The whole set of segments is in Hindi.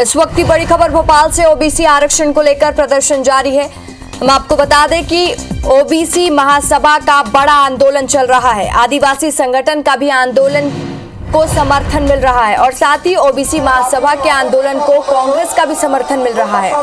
इस वक्त की बड़ी खबर भोपाल से ओबीसी आरक्षण को लेकर प्रदर्शन जारी है। हम आपको बता दें कि ओबीसी महासभा का बड़ा आंदोलन चल रहा है। आदिवासी संगठन का भी आंदोलन को समर्थन मिल रहा है और साथ ही ओबीसी महासभा के आंदोलन को कांग्रेस का भी समर्थन मिल रहा है।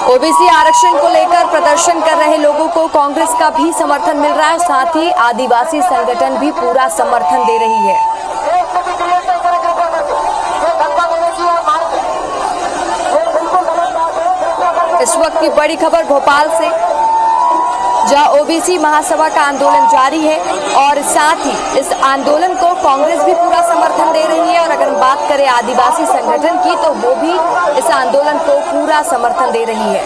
ओबीसी आरक्षण को लेकर प्रदर्शन कर रहे लोगों को कांग्रेस का भी समर्थन मिल रहा है, साथ ही आदिवासी संगठन भी पूरा समर्थन दे रही है। इस वक्त की बड़ी खबर भोपाल से, जहां ओबीसी महासभा का आंदोलन जारी है और साथ ही इस आंदोलन को कांग्रेस भी पूरा समर्थन दे रही है। और अगर हम बात करें आदिवासी संगठन की, तो वो भी इस आंदोलन को पूरा समर्थन दे रही है।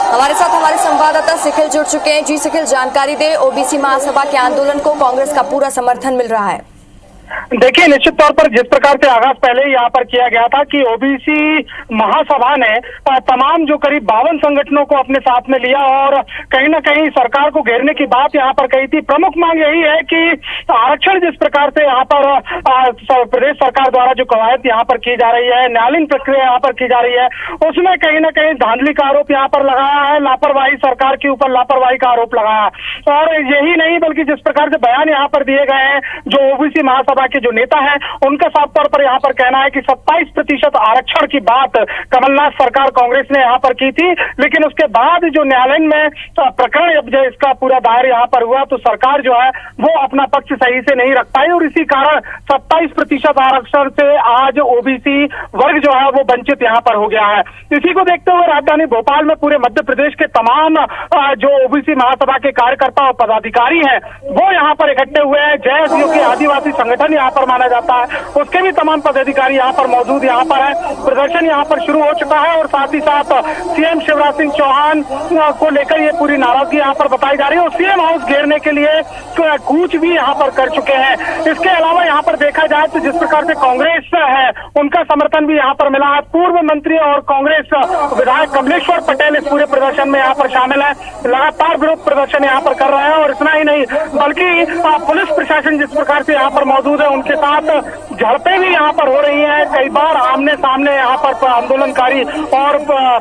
हमारे साथ हमारे संवाददाता सिखिल जुड़ चुके हैं। जी सिखिल, जानकारी दे, ओबीसी महासभा के आंदोलन को कांग्रेस का पूरा समर्थन मिल रहा है। देखिए, निश्चित तौर पर जिस प्रकार से आगाज पहले ही यहाँ पर किया गया था कि ओबीसी महासभा ने तमाम जो करीब 52 संगठनों को अपने साथ में लिया और कहीं ना कहीं सरकार को घेरने की बात यहाँ पर कही थी। प्रमुख मांग यही है कि आरक्षण जिस प्रकार से यहाँ पर प्रदेश सरकार द्वारा जो कवायद यहाँ पर की जा रही है, न्यायालयीन प्रक्रिया यहाँ पर की जा रही है, उसमें कहीं ना कहीं धांधली का आरोप यहाँ पर लगाया है, लापरवाही, सरकार के ऊपर लापरवाही का आरोप लगाया। और यही नहीं बल्कि जिस प्रकार से बयान यहाँ पर दिए गए हैं, जो ओबीसी महासभा के जो नेता है उनका साफ तौर पर यहाँ पर कहना है कि 27% आरक्षण की बात कमलनाथ सरकार कांग्रेस ने यहाँ पर की थी, लेकिन उसके बाद जो न्यायालय में प्रकरण जब इसका पूरा दायर यहाँ पर हुआ तो सरकार जो है वो अपना पक्ष सही से नहीं रख पाई और इसी कारण 27% आरक्षण से आज ओबीसी वर्ग जो है वो वंचित यहाँ पर हो गया है। इसी को देखते हुए राजधानी भोपाल में पूरे मध्य प्रदेश के तमाम जो ओबीसी महासभा के कार्यकर्ता और पदाधिकारी हैं वो यहाँ पर इकट्ठे हुए हैं। जैस जो कि आदिवासी संगठन यहाँ पर माना जाता है, उसके भी तमाम पदाधिकारी यहाँ पर मौजूद यहाँ पर है। प्रदर्शन यहाँ पर शुरू हो चुका है और साथ ही साथ सीएम शिवराज सिंह चौहान को लेकर ये पूरी नाराजगी यहाँ पर बताई जा रही है और सीएम हाउस घेरने के लिए कूच भी यहाँ पर कर चुके हैं। इसके अलावा यहाँ पर देखा जाए तो जिस प्रकार से कांग्रेस है उनका समर्थन भी यहाँ पर मिला है। पूर्व मंत्री और कांग्रेस विधायक कमलेश्वर पटेल इस पूरे प्रदर्शन में यहाँ पर शामिल है, लगातार विरोध प्रदर्शन यहाँ पर कर रहे हैं। और इतना ही नहीं बल्कि पुलिस प्रशासन जिस प्रकार से यहाँ पर मौजूद है, उनके साथ झड़पें भी यहाँ पर हो रही हैं। कई बार आमने सामने यहाँ पर आंदोलनकारी और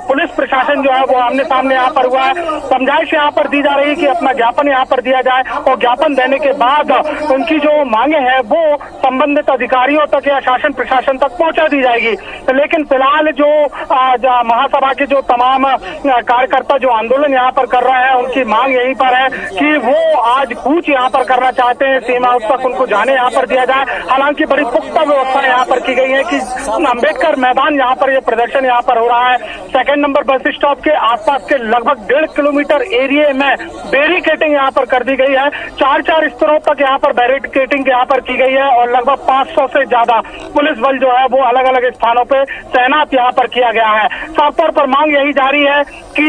पुलिस प्रशासन जो है वो आमने सामने यहाँ पर हुआ है। समझाइश यहाँ पर दी जा रही है कि अपना ज्ञापन यहाँ पर दिया जाए और ज्ञापन देने के बाद उनकी जो मांगे हैं वो संबंधित अधिकारियों तक या शासन प्रशासन तक पहुंचा दी जाएगी। लेकिन फिलहाल जो महासभा के जो तमाम कार्यकर्ता जो आंदोलन यहाँ पर कर रहे हैं, उनकी मांग यहीं पर है कि वो आज कूच यहाँ पर करना चाहते हैं, सीमा हाउस तक उनको जाने यहाँ पर दिया जाए। हालांकि बड़ी पुख्ता व्यवस्था यहाँ पर की गई है कि अंबेडकर मैदान यहाँ पर ये प्रदर्शन यहाँ पर हो रहा है। सेकंड नंबर बस स्टॉप के आसपास के लगभग 1.5 किलोमीटर एरिया में बैरिकेटिंग यहाँ पर कर दी गई है। 4 स्तरों तक यहाँ पर बैरिकेटिंग यहाँ पर की गई है और लगभग 500 से ज्यादा पुलिस बल जो है वो अलग अलग स्थानों पे तैनात यहाँ पर किया गया है। साफ तौर पर मांग यही जारी है कि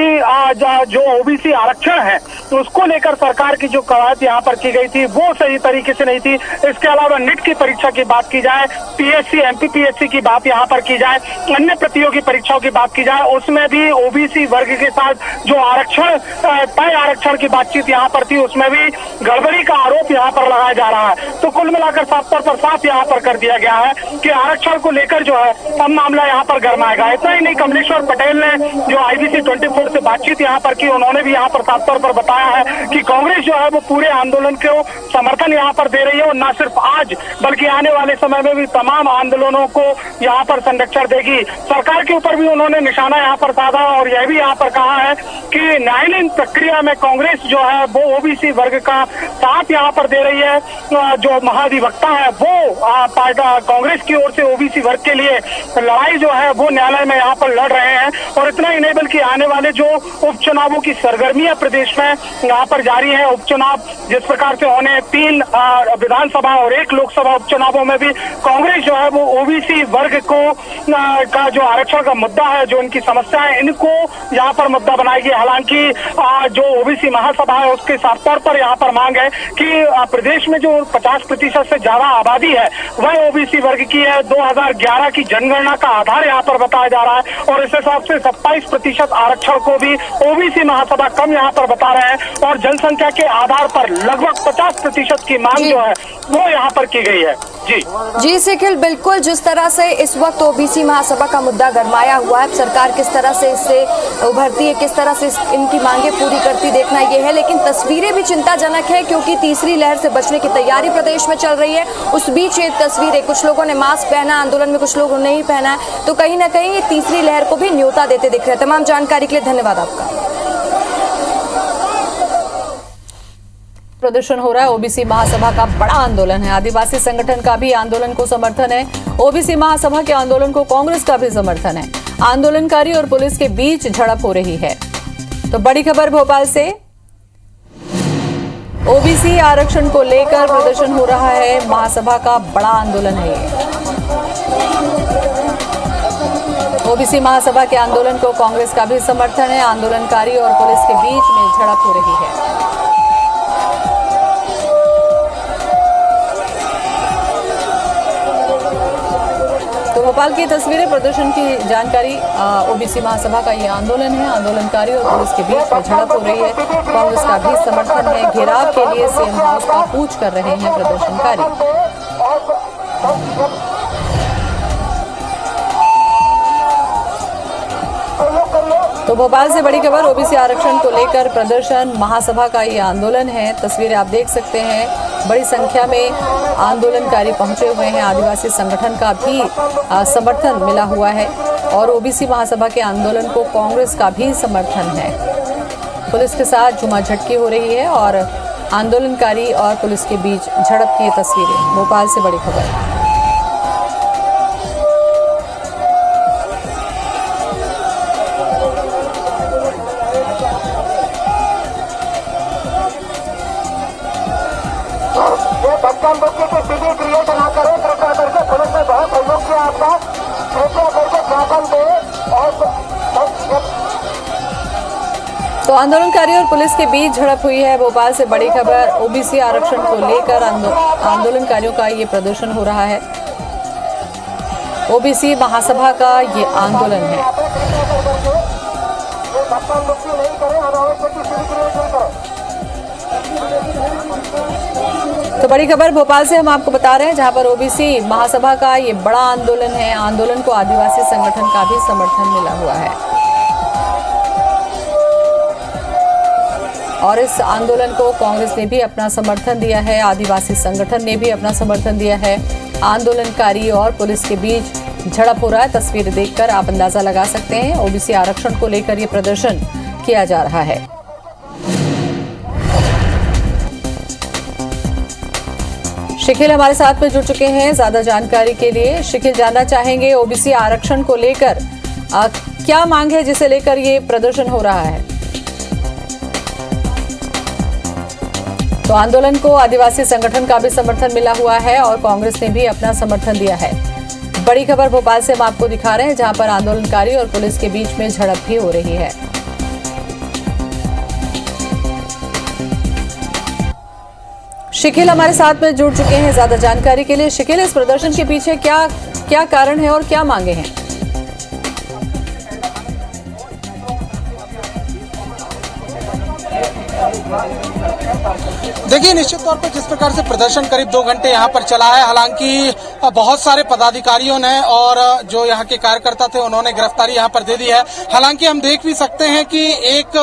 जो ओबीसी आरक्षण है उसको लेकर सरकार की जो कवायद यहाँ पर की गई थी वो सही तरीके से नहीं थी। इसके अलावा नीट की परीक्षा की बात की जाए, पीएससी एमपीपीएससी की बात यहाँ पर की जाए, अन्य प्रतियोगी परीक्षाओं की बात की जाए, उसमें भी ओबीसी वर्ग के साथ जो आरक्षण तय आरक्षण की बातचीत यहाँ पर थी उसमें भी गड़बड़ी का आरोप यहाँ पर लगाया जा रहा है। तो कुल मिलाकर साफ तौर पर साफ यहाँ पर कर दिया गया है कि आरक्षण को लेकर जो है अब मामला यहाँ पर गरमाएगा। इतना ही नहीं, कमलेश्वर पटेल ने जो IBC 24 से बातचीत यहाँ पर की, उन्होंने भी यहाँ पर साफ तौर पर बताया है कि कांग्रेस जो है वो पूरे आंदोलन को समर्थन यहाँ पर दे रही है और न सिर्फ आज बल्कि आने वाले समय में भी तमाम आंदोलनों को यहाँ पर संरक्षण देगी। सरकार के ऊपर भी उन्होंने निशाना यहाँ पर साधा और यह भी यहाँ पर कहा है कि न्यायालयीन प्रक्रिया में कांग्रेस जो है वो ओबीसी वर्ग का साथ यहाँ पर दे रही है। जो महाधिवक्ता है वो कांग्रेस की ओर से ओबीसी वर्ग के लिए लड़ाई जो है वो न्यायालय में यहाँ पर लड़ रहे हैं। और इतना ही नहीं बल्कि आने वाले जो उपचुनावों की सरगर्मियां प्रदेश में यहाँ पर जारी है, उपचुनाव जिस प्रकार से होने 3 विधानसभा और 1 लोकसभा उपचुनावों में भी कांग्रेस जो है वो ओबीसी वर्ग को का जो आरक्षण का मुद्दा है, जो इनकी समस्या है, इनको यहाँ पर मुद्दा बनाएगी। हालांकि जो ओबीसी महासभा है उसके साफ तौर पर यहाँ पर मांग है कि प्रदेश में जो 50% से ज्यादा आबादी है वह ओबीसी वर्ग की है। 2011 की जनगणना का आधार यहाँ पर बताया जा रहा है और इस हिसाब से 27% आरक्षण को भी ओबीसी महासभा कम यहाँ पर बता रहे हैं। और जनसंख्या के आधार पर लगभग 50% की मांग जो है वो यहाँ पर की गई है। जी सिखिल, बिल्कुल जिस तरह से इस वक्त ओबीसी महासभा का मुद्दा गरमाया हुआ है, सरकार किस तरह से इससे उभरती है, किस तरह से इनकी मांगे पूरी करती, देखना ये है। लेकिन तस्वीरें भी चिंताजनक है क्योंकि तीसरी लहर से बचने की तैयारी प्रदेश में चल रही है। उस बीच ये तस्वीरें, कुछ लोगों ने मास्क पहना आंदोलन में, कुछ लोगों ने नहीं पहना है, तो कहीं ना कहीं ये तीसरी लहर को भी न्योता देते दिख रहे हैं। तमाम जानकारी के लिए धन्यवाद आपका। प्रदर्शन हो रहा है, ओबीसी महासभा का बड़ा आंदोलन है, आदिवासी संगठन का भी आंदोलन को समर्थन है, ओबीसी महासभा के आंदोलन को कांग्रेस का भी समर्थन है। आंदोलनकारी और पुलिस के बीच झड़प हो रही है। तो बड़ी खबर भोपाल से, ओबीसी आरक्षण को लेकर प्रदर्शन हो रहा है, महासभा का बड़ा आंदोलन है ये। ओबीसी महासभा के आंदोलन को कांग्रेस का भी समर्थन है, आंदोलनकारी और पुलिस के बीच में झड़प हो रही है। तो भोपाल की तस्वीरें, प्रदर्शन की जानकारी। ओबीसी महासभा का ये आंदोलन है, आंदोलनकारी और पुलिस के बीच में झड़प हो रही है, कांग्रेस का भी समर्थन है। घेराव के लिए सीएम हाउस का कूच कर रहे हैं प्रदर्शनकारी। तो भोपाल से बड़ी खबर, ओबीसी आरक्षण को लेकर प्रदर्शन, महासभा का ये आंदोलन है। तस्वीरें आप देख सकते हैं, बड़ी संख्या में आंदोलनकारी पहुंचे हुए हैं, आदिवासी संगठन का भी समर्थन मिला हुआ है और ओबीसी महासभा के आंदोलन को कांग्रेस का भी समर्थन है। पुलिस के साथ झुमाझटकी हो रही है और आंदोलनकारी और पुलिस के बीच झड़प की तस्वीरें। भोपाल से बड़ी खबर। बच्चे के सीधी क्रिएट ना करें, कृपया करके पुलिस ने बहुत सहयोग किया आपका, कृपया करके ज्ञापन दे। तो आंदोलनकारी और पुलिस के बीच झड़प हुई है। भोपाल से बड़ी खबर, ओबीसी आरक्षण को लेकर आंदोलनकारियों का ये प्रदर्शन हो रहा है, ओबीसी महासभा का ये आंदोलन है। तो बड़ी खबर भोपाल से हम आपको बता रहे हैं, जहां पर ओबीसी महासभा का ये बड़ा आंदोलन है, आंदोलन को आदिवासी संगठन का भी समर्थन मिला हुआ है और इस आंदोलन को कांग्रेस ने भी अपना समर्थन दिया है, आदिवासी संगठन ने भी अपना समर्थन दिया है। आंदोलनकारी और पुलिस के बीच झड़प हो रहा है। तस्वीरें देखकर आप अंदाजा लगा सकते हैं, ओबीसी आरक्षण को लेकर ये प्रदर्शन किया जा रहा है। शिखिल हमारे साथ में जुड़ चुके हैं ज्यादा जानकारी के लिए। शिखिल, जानना चाहेंगे ओबीसी आरक्षण को लेकर क्या मांग है जिसे लेकर ये प्रदर्शन हो रहा है? तो आंदोलन को आदिवासी संगठन का भी समर्थन मिला हुआ है और कांग्रेस ने भी अपना समर्थन दिया है। बड़ी खबर भोपाल से हम आपको दिखा रहे हैं, जहां पर आंदोलनकारी और पुलिस के बीच में झड़प भी हो रही है। शिखिल हमारे साथ में जुड़ चुके हैं ज्यादा जानकारी के लिए। शिखिल, इस प्रदर्शन के पीछे क्या कारण है और क्या मांगे हैं? देखिए, निश्चित तौर पर जिस प्रकार से प्रदर्शन करीब 2 घंटे यहाँ पर चला है, हालांकि बहुत सारे पदाधिकारियों ने और जो यहाँ के कार्यकर्ता थे उन्होंने गिरफ्तारी यहाँ पर दे दी है। हालांकि हम देख भी सकते हैं कि एक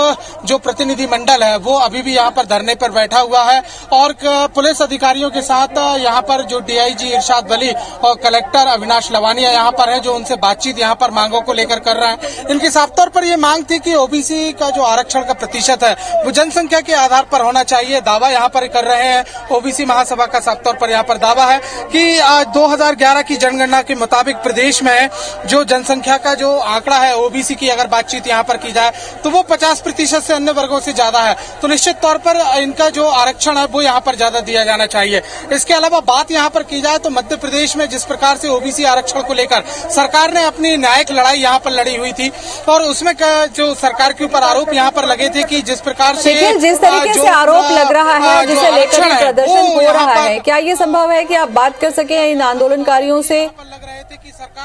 जो प्रतिनिधि मंडल है वो अभी भी यहाँ पर धरने पर बैठा हुआ है और पुलिस अधिकारियों के साथ यहाँ पर जो डीआईजी इरशाद वली और कलेक्टर अविनाश लवानिया यहाँ पर है, जो उनसे बातचीत यहाँ पर मांगों को लेकर कर रहे हैं। इनकी साफ तौर पर ये मांग थी कि ओबीसी का जो आरक्षण का प्रतिशत है वो जनसंख्या के आधार पर होना चाहिए। दावा यहाँ पर कर रहे हैं, ओबीसी महासभा का साफ तौर पर यहाँ पर दावा है कि 2011 की जनगणना के मुताबिक प्रदेश में जो जनसंख्या का जो आंकड़ा है ओबीसी की अगर बातचीत यहाँ पर की जाए तो वो 50% से अन्य वर्गों से ज्यादा है। तो निश्चित तौर पर इनका जो आरक्षण है वो यहाँ पर ज्यादा दिया जाना चाहिए। इसके अलावा बात यहाँ पर की जाए तो मध्य प्रदेश में जिस प्रकार से ओबीसी आरक्षण को लेकर सरकार ने अपनी न्यायिक लड़ाई यहाँ पर लड़ी हुई थी और उसमें जो सरकार के ऊपर आरोप यहाँ पर लगे थे कि जिस प्रकार से जिस तरीके से आरोप लग रहा है, जिसे लेकर प्रदर्शन हो रहा है, क्या ये संभव है कि आप बात कर सकें इन आंदोलनकारियों से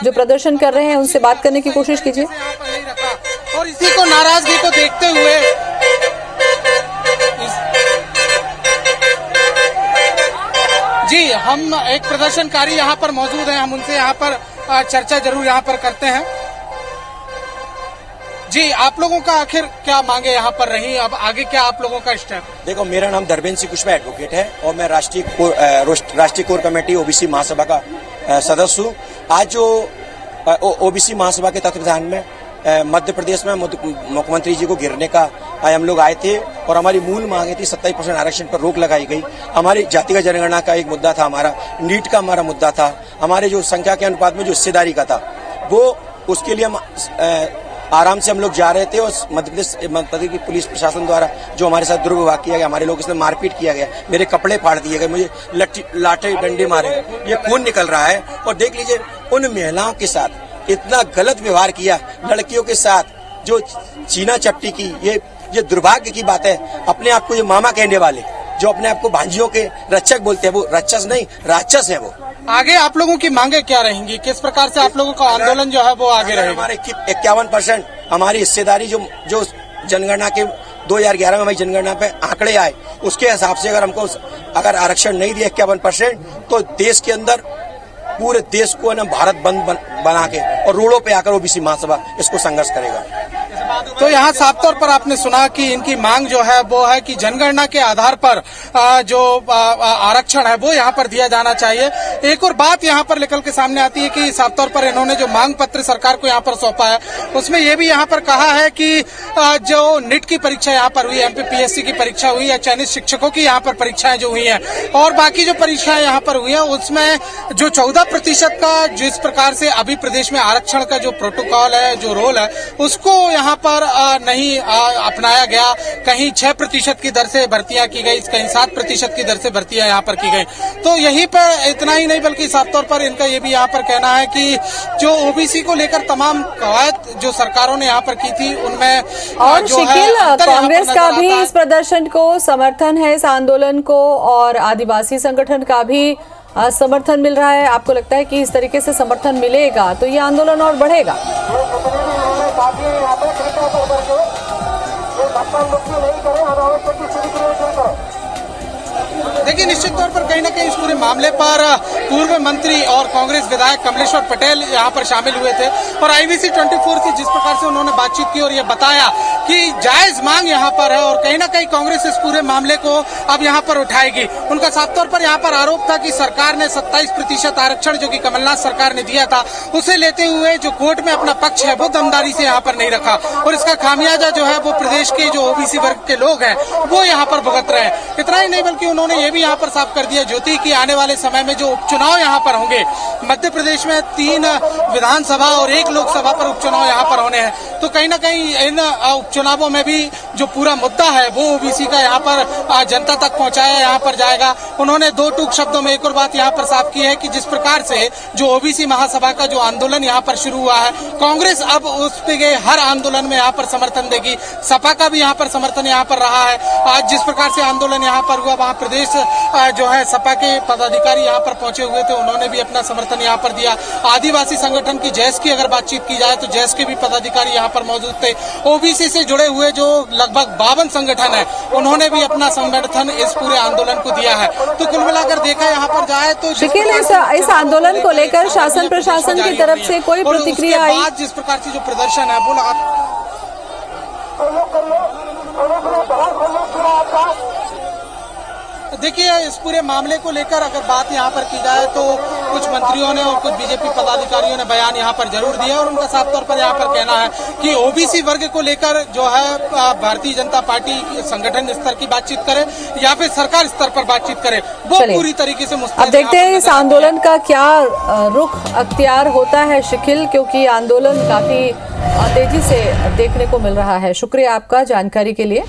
जो प्रदर्शन कर रहे हैं, उनसे बात करने की कोशिश कीजिए। और इसी को नाराजगी को देखते हुए हम एक प्रदर्शनकारी यहाँ पर मौजूद हैं, हम उनसे यहाँ पर चर्चा जरूर यहाँ पर करते हैं। जी, आप लोगों का आखिर क्या मांगे यहाँ पर रही, अब आगे क्या आप लोगों का स्टेप? देखो, मेरा नाम धर्मेंद्र सिंह कुशवाहा एडवोकेट है और मैं राष्ट्रीय कोर कमेटी ओबीसी महासभा का सदस्य हूँ। आज जो ओबीसी महासभा के तत्वाधान में मध्य प्रदेश में मुख्यमंत्री जी को घेरने का हम लोग आए थे और हमारी मूल मांगे थी 27% आरक्षण पर रोक लगाई गई। हमारी जातिगत जनगणना का एक मुद्दा था, हमारा नीट का हमारा मुद्दा था, हमारे जो संख्या के अनुपात में जो हिस्सेदारी का था, वो उसके लिए हम आराम से हम लोग जा रहे थे और मध्य प्रदेश की पुलिस प्रशासन द्वारा जो हमारे साथ दुर्व्यवहार किया गया, हमारे लोग इसमें मारपीट किया गया, मेरे कपड़े फाड़ दिए गए, मुझे लाठे डंडे मारे, ये खून निकल रहा है। और देख लीजिए, उन महिलाओं के साथ इतना गलत व्यवहार किया, लड़कियों के साथ जो चीना चपटी की, ये दुर्भाग्य की बात है। अपने आप को ये मामा कहने वाले जो अपने आप को भांजियों के रक्षक बोलते हैं, वो रक्षस नहीं, राक्षस है वो। आगे आप लोगों की मांगे क्या रहेंगी, किस प्रकार से आप लोगों का आंदोलन जो है वो आगे रहेगा? हमारे 51% हमारी हिस्सेदारी जो जनगणना के 2011 में हमारी जनगणना पे आंकड़े आए, उसके हिसाब से अगर आरक्षण नहीं दिया 51%, तो देश के अंदर पूरे देश को ना भारत बंद बना के और रोडों पे आकर ओबीसी महासभा इसको संघर्ष करेगा। तो यहाँ साफ तौर पर आपने सुना कि इनकी मांग जो है वो है कि जनगणना के आधार पर जो आरक्षण है वो यहाँ पर दिया जाना चाहिए। एक और बात यहाँ पर निकल के सामने आती है कि साफ तौर पर इन्होंने जो मांग पत्र सरकार को यहाँ पर सौंपा है, उसमें ये भी यहाँ पर कहा है कि जो नीट की परीक्षा यहाँ पर हुई, एमपीपीएससी की परीक्षा हुई या चयनित शिक्षकों की यहाँ पर परीक्षाएं जो हुई हैं और बाकी जो परीक्षाएं यहाँ पर हुई हैं, उसमें जो 14% का जिस प्रकार से अभी प्रदेश में आरक्षण का जो प्रोटोकॉल है, जो रोल है, उसको यहाँ पर नहीं अपनाया गया। कहीं 6% की दर से भर्तियां की गई, कहीं 7% की दर से भर्तियां यहाँ पर की गई। तो यहीं पर इतना ही नहीं बल्कि साफ तौर पर इनका ये भी यहाँ पर कहना है कि जो ओबीसी को लेकर तमाम कवायद जो सरकारों ने यहाँ पर की थी, उनमें और शिकिल, कांग्रेस का भी इस प्रदर्शन को समर्थन है, इस आंदोलन को, और आदिवासी संगठन का भी समर्थन मिल रहा है। आपको लगता है कि इस तरीके से समर्थन मिलेगा तो ये आंदोलन और बढ़ेगा? देखिए, निश्चित तौर पर कहीं ना कहीं इस पूरे मामले पर पूर्व मंत्री और कांग्रेस विधायक कमलेश्वर पटेल यहाँ पर शामिल हुए थे और IBC 24 से जिस प्रकार से उन्होंने बातचीत की और ये बताया कि जायज मांग यहाँ पर है और कहीं ना कहीं कांग्रेस इस पूरे मामले को अब यहाँ पर उठाएगी। उनका साफ तौर पर यहाँ पर आरोप था कि सरकार ने 27% आरक्षण जो कि कमलनाथ सरकार ने दिया था, उसे लेते हुए जो कोर्ट में अपना पक्ष है वो दमदारी से यहाँ पर नहीं रखा और इसका खामियाजा जो है वो प्रदेश के जो ओबीसी वर्ग के लोग हैं वो यहाँ पर भुगत रहे हैं। इतना ही नहीं बल्कि उन्होंने ये भी यहाँ पर साफ कर दिया ज्योति कि आने वाले समय में जो उपचुनाव यहाँ पर होंगे, मध्य प्रदेश में 3 विधानसभा और 1 लोकसभा पर उपचुनाव यहाँ पर होने हैं, तो कहीं ना कहीं इन उपचुनावों में भी जो पूरा मुद्दा है वो ओबीसी का यहाँ पर जनता तक पहुंचाया यहाँ पर जाएगा। उन्होंने 2 टूक शब्दों में एक और बात यहाँ पर साफ की है कि जिस प्रकार से जो ओबीसी महासभा का जो आंदोलन यहाँ पर शुरू हुआ है, कांग्रेस अब उस पे हर आंदोलन में यहाँ पर समर्थन देगी। सपा का भी यहाँ पर समर्थन यहाँ पर रहा है। आज जिस प्रकार से आंदोलन यहाँ पर हुआ, वहाँ प्रदेश जो है सपा के पदाधिकारी यहाँ पर पहुंचे हुए थे, उन्होंने भी अपना समर्थन यहाँ पर दिया। आदिवासी संगठन की जैस की अगर बातचीत की जाए तो जैस के भी पदाधिकारी यहाँ पर मौजूद थे। ओबीसी से जुड़े हुए जो लगभग 52 संगठन है, उन्होंने भी अपना समर्थन इस पूरे आंदोलन को दिया है। तो कुल मिलाकर देखा यहाँ पर जाए तो शिकिल, इस आंदोलन को लेकर शासन प्रशासन की तरफ से कोई प्रतिक्रिया आई? जिस प्रकार से जो प्रदर्शन है वो देखिए, इस पूरे मामले को लेकर अगर बात यहाँ पर की जाए तो कुछ मंत्रियों ने और कुछ बीजेपी पदाधिकारियों ने बयान यहाँ पर जरूर दिया और उनका साफ तौर पर यहाँ पर कहना है कि ओबीसी वर्ग को लेकर जो है भारतीय जनता पार्टी संगठन स्तर की बातचीत करे या फिर सरकार स्तर पर बातचीत करे, वो पूरी तरीके से मुस्तैद। अब देखते हैं इस आंदोलन का क्या रुख अख्तियार होता है शिकिल, क्योंकि आंदोलन काफी तेजी से देखने को मिल रहा है। शुक्रिया आपका जानकारी के लिए।